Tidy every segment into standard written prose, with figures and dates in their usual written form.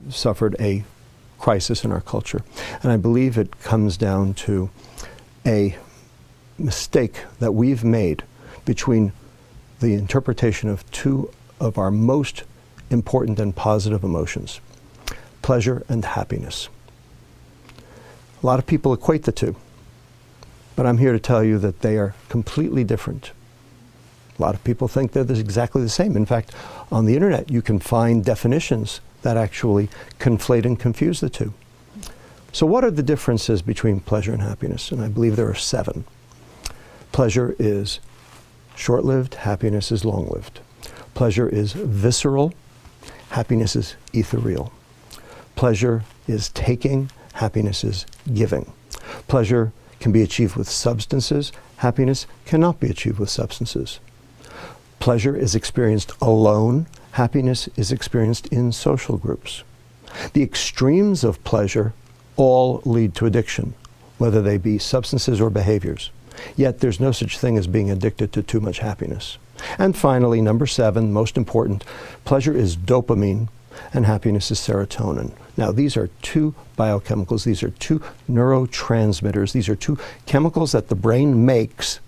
suffered a crisis in our culture. And I believe it comes down to a mistake that we've made between the interpretation of two of our most important and positive emotions, pleasure and happiness. A lot of people equate the two, but I'm here to tell you that they are completely different. A lot of people think they're exactly the same. In fact, on the internet, you can find definitions that actually conflate and confuse the two. So what are the differences between pleasure and happiness? And I believe there are 7. Pleasure is short-lived, happiness is long-lived. Pleasure is visceral, happiness is ethereal. Pleasure is taking, happiness is giving. Pleasure can be achieved with substances, happiness cannot be achieved with substances. Pleasure is experienced alone, happiness is experienced in social groups. The extremes of pleasure all lead to addiction, whether they be substances or behaviors. Yet there's no such thing as being addicted to too much happiness. And finally, number 7, most important, pleasure is dopamine and happiness is serotonin. Now, these are 2 biochemicals, these are 2 neurotransmitters, these are 2 chemicals that the brain makes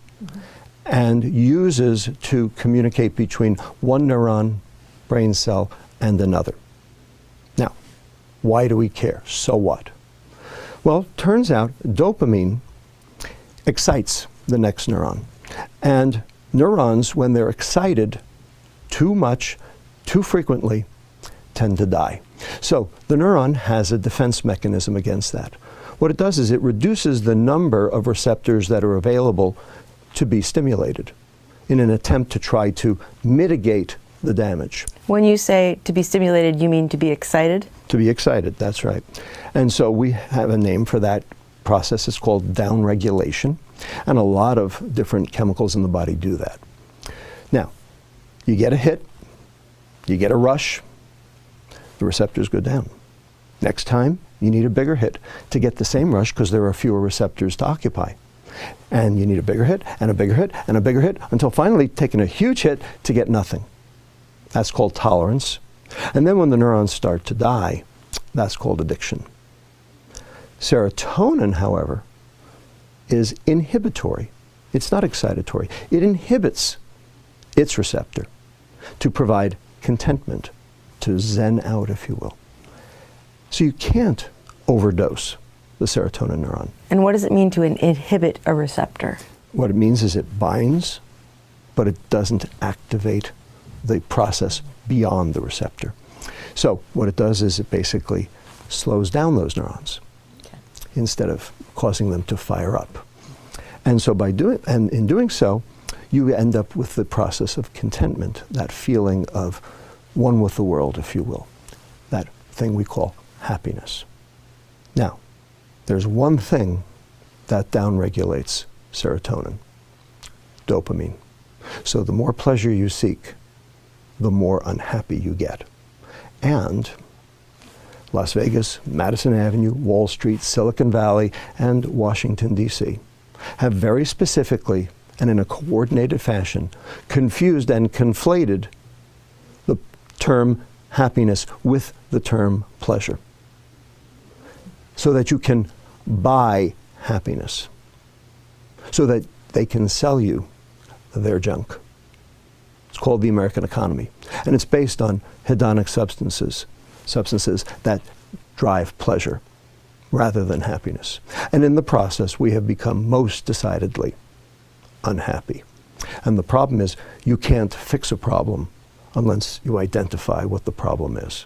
and uses to communicate between one neuron, brain cell, and another. Now, why do we care? So what? Well, turns out dopamine excites the next neuron. And neurons, when they're excited too much, too frequently, tend to die. So the neuron has a defense mechanism against that. What it does is it reduces the number of receptors that are available to be stimulated in an attempt to try to mitigate the damage. When you say to be stimulated, you mean to be excited? To be excited, that's right. And so we have a name for that process. It's called downregulation. And a lot of different chemicals in the body do that. Now, you get a hit, you get a rush, the receptors go down. Next time, you need a bigger hit to get the same rush because there are fewer receptors to occupy. And you need a bigger hit, and a bigger hit, and a bigger hit, until finally taking a huge hit to get nothing. That's called tolerance. And then when the neurons start to die, that's called addiction. Serotonin, however, is inhibitory. It's not excitatory. It inhibits its receptor to provide contentment, to zen out, if you will. So you can't overdose the serotonin neuron. And what does it mean to inhibit a receptor? What it means is it binds, but it doesn't activate the process beyond the receptor. So what it does is it basically slows down those neurons instead of causing them to fire up. And so in doing so, you end up with the process of contentment, that feeling of one with the world, if you will, that thing we call happiness. Now, there's one thing that downregulates serotonin, dopamine. So the more pleasure you seek, the more unhappy you get. And Las Vegas, Madison Avenue, Wall Street, Silicon Valley, and Washington, D.C. have very specifically and in a coordinated fashion confused and conflated the term happiness with the term pleasure, so that you can buy happiness, so that they can sell you their junk. It's called the American economy, and it's based on hedonic substances that drive pleasure rather than happiness. And in the process, we have become most decidedly unhappy. And the problem is, you can't fix a problem unless you identify what the problem is.